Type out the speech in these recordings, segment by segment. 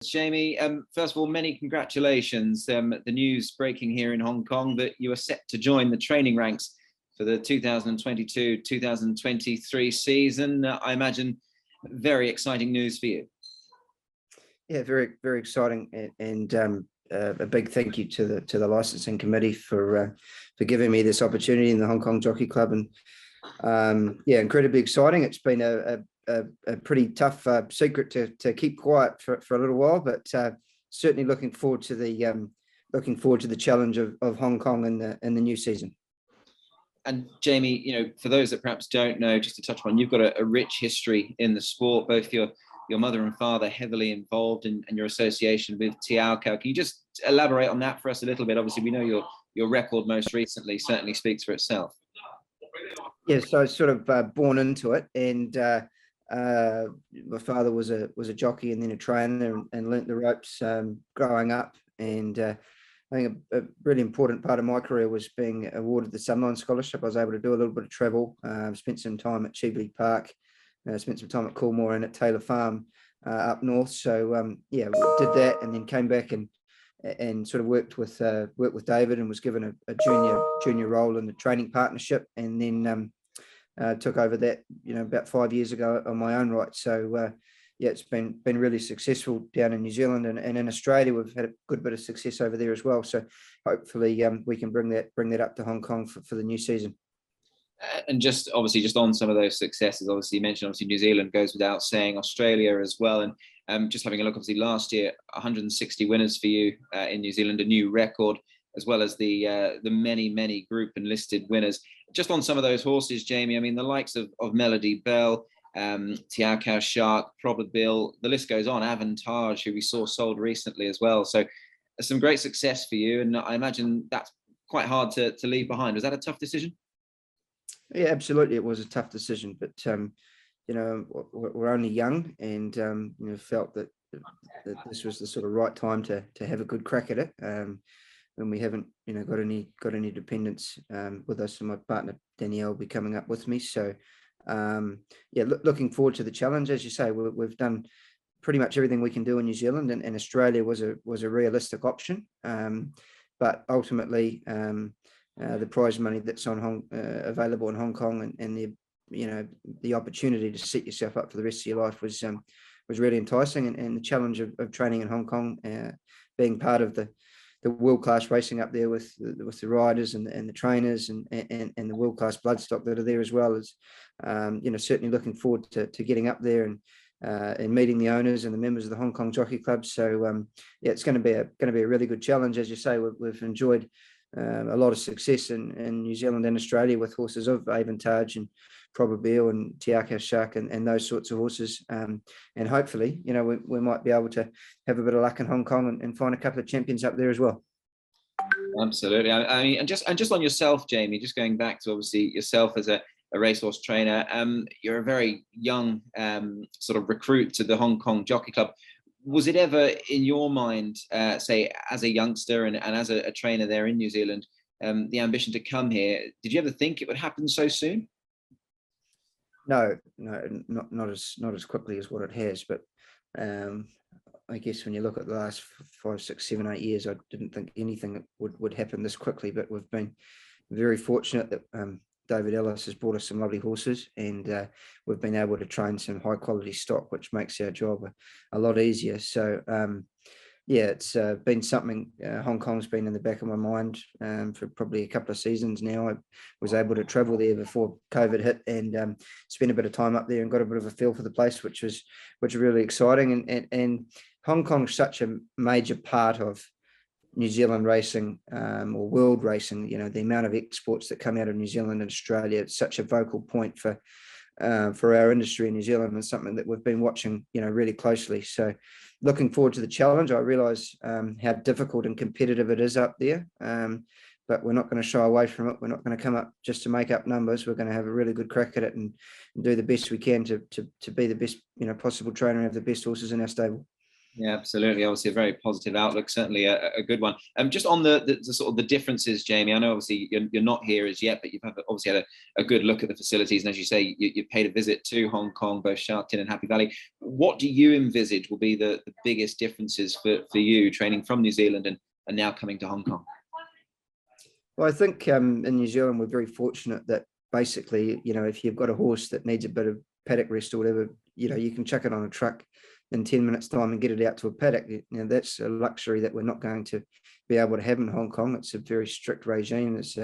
Jamie, first of all, many congratulations. The news breaking here in Hong Kong that you are set to join the training ranks for the 2022-2023 season. I imagine very exciting news for you. Yeah, very, very exciting, and a big thank you to the licensing committee for giving me this opportunity in the Hong Kong Jockey Club, and yeah, incredibly exciting. It's been a pretty tough secret to keep quiet for a little while, but certainly looking forward to the challenge of Hong Kong in the new season. And Jamie, for those that perhaps don't know, just to touch upon, you've got a rich history in the sport. Both your mother and father heavily involved in your association with Tiao Cao. Can you just elaborate on that for us a little bit? Obviously, we know your record most recently certainly speaks for itself. Yeah, so I was sort of born into it, and my father was a jockey and then a trainer, and learnt the ropes growing up. And I think a really important part of my career was being awarded the Sunline Scholarship. I was able to do a little bit of travel, spent some time at Cheveley Park, spent some time at Coolmore and at Taylor Farm up north. So yeah, did that, and then came back and sort of worked with David, and was given a junior role in the training partnership, and then took over that about 5 years ago on my own right. So yeah, it's been really successful down in New Zealand, and in Australia we've had a good bit of success over there as well. So hopefully we can bring that up to Hong Kong for the new season. And just on some of those successes, obviously you mentioned New Zealand goes without saying, Australia as well, and just having a look, obviously last year 160 winners for you in New Zealand, a new record, as well as the many group and listed winners. Just on some of those horses, Jamie, I mean the likes of Melody Bell, Tiao Cao Shark, Probabil, the list goes on. Avantage, who we saw sold recently as well. So some great success for you, and I imagine that's quite hard to leave behind. Was that a tough decision? Yeah, absolutely. It was a tough decision, but we're only young, and felt that this was the sort of right time to have a good crack at it. When we haven't got any dependents with us, and my partner Danielle will be coming up with me. So yeah, looking forward to the challenge. As you say, we've done pretty much everything we can do in New Zealand, and Australia was a realistic option, but ultimately the prize money that's available in Hong Kong, and the opportunity to set yourself up for the rest of your life was really enticing, and the challenge of training in Hong Kong, being part of the world-class racing up there with the riders and the trainers and the world-class bloodstock that are there as well, is certainly looking forward to getting up there and meeting the owners and the members of the Hong Kong Jockey Club. So yeah, it's going to be a really good challenge. As you say, we've enjoyed a lot of success in New Zealand and Australia with horses of Avantage and Probabil and Tiao Cao Shark and those sorts of horses, and hopefully we might be able to have a bit of luck in Hong Kong and find a couple of champions up there as well. Absolutely. I mean, and just on yourself, Jamie, just going back to obviously yourself as a racehorse trainer, you're a very young sort of recruit to the Hong Kong Jockey Club. Was it ever in your mind, say as a youngster and as a trainer there in New Zealand, the ambition to come here? Did you ever think it would happen so soon? No, not as quickly as what it has. But I guess when you look at the last 5, 6, 7, 8 years, I didn't think anything would happen this quickly. But we've been very fortunate that David Ellis has brought us some lovely horses, and we've been able to train some high quality stock, which makes our job a lot easier. So yeah, it's been something. Hong Kong's been in the back of my mind for probably a couple of seasons now. I was able to travel there before COVID hit, and spend a bit of time up there and got a bit of a feel for the place, which was really exciting. And Hong Kong's such a major part of New Zealand racing, or world racing. The amount of exports that come out of New Zealand and Australia, it's such a vocal point for our industry in New Zealand, and something that we've been watching really closely. So looking forward to the challenge. I realise how difficult and competitive it is up there, but we're not going to shy away from it. We're not going to come up just to make up numbers. We're going to have a really good crack at it and do the best we can to be the best possible trainer and have the best horses in our stable. Yeah, absolutely. Obviously, a very positive outlook. Certainly, a good one. Just on the sort of the differences, Jamie. I know obviously you're not here as yet, but you've obviously had a good look at the facilities, and as you say, you paid a visit to Hong Kong, both Sha Tin and Happy Valley. What do you envisage will be the biggest differences for you training from New Zealand and now coming to Hong Kong? Well, I think in New Zealand we're very fortunate that basically, if you've got a horse that needs a bit of paddock rest or whatever, you can chuck it on a truck in 10 minutes time and get it out to a paddock. That's a luxury that we're not going to be able to have in Hong Kong. It's a very strict regime. It's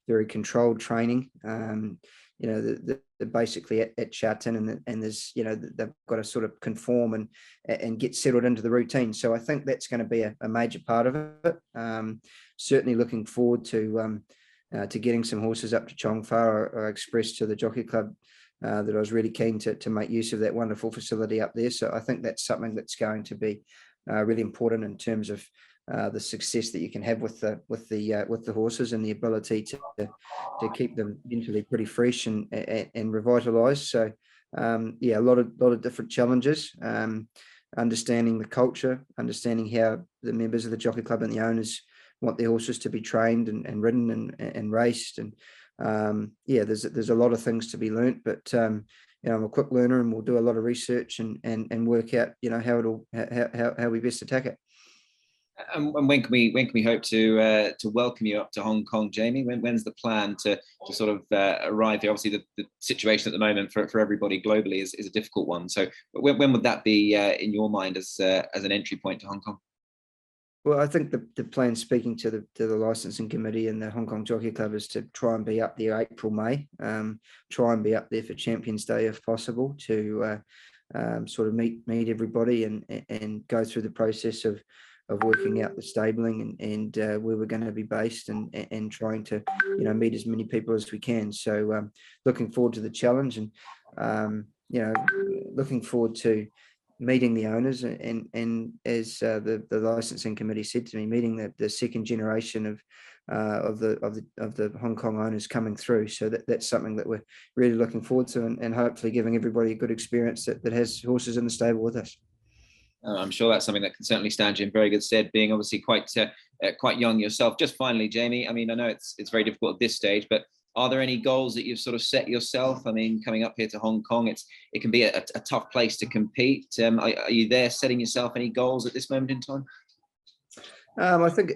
very controlled training. They're basically at Sha Tin, and there's, they've got to sort of conform and get settled into the routine. So I think that's going to be a major part of it. Certainly looking forward to getting some horses up to Chong Fa. I expressed to the Jockey Club that I was really keen to make use of that wonderful facility up there. So I think that's something that's going to be really important in terms of the success that you can have with the horses, and the ability to keep them mentally pretty fresh and revitalized. So a lot of different challenges. Understanding the culture, understanding how the members of the Jockey Club and the owners want their horses to be trained and ridden and raced, and there's a lot of things to be learnt, but I'm a quick learner, and we'll do a lot of research and work out how we best attack it. And when can we hope to welcome you up to Hong Kong, Jamie? When's the plan to sort of arrive here? Obviously, the situation at the moment for everybody globally is a difficult one. So when would that be in your mind as an entry point to Hong Kong? Well, I think the plan, speaking to the licensing committee and the Hong Kong Jockey Club, is to try and be up there April, May. Try and be up there for Champions Day if possible, to sort of meet everybody and go through the process of working out the stabling and where we're going to be based, and trying to meet as many people as we can. So looking forward to the challenge, and looking forward to meeting the owners, and as the licensing committee said to me, meeting the second generation of the Hong Kong owners coming through. So that's something that we're really looking forward to, and hopefully giving everybody a good experience that has horses in the stable with us. I'm sure that's something that can certainly stand you in very good stead, being obviously quite young yourself. Just finally, Jamie, I mean, I know it's very difficult at this stage, but are there any goals that you've sort of set yourself? I mean, coming up here to Hong Kong, it can be a tough place to compete. Are you there setting yourself any goals at this moment in time? I think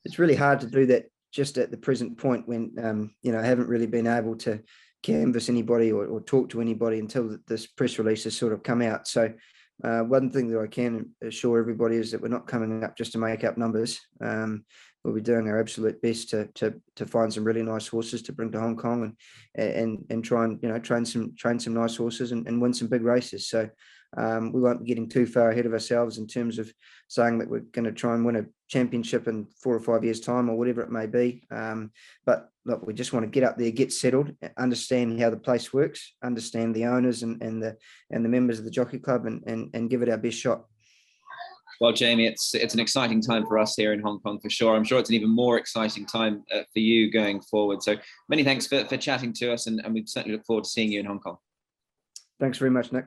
it's really hard to do that just at the present point, when I haven't really been able to canvass anybody or talk to anybody until this press release has sort of come out. So one thing that I can assure everybody is that we're not coming up just to make up numbers. We'll be doing our absolute best to find some really nice horses to bring to Hong Kong, and try and train some nice horses and win some big races. So we won't be getting too far ahead of ourselves in terms of saying that we're going to try and win a championship in 4 or 5 years' time, or whatever it may be. But look, we just want to get up there, get settled, understand how the place works, understand the owners and the members of the Jockey Club, and give it our best shot. Well, Jamie, it's an exciting time for us here in Hong Kong, for sure. I'm sure it's an even more exciting time for you going forward. So many thanks for chatting to us, and we certainly look forward to seeing you in Hong Kong. Thanks very much, Nick.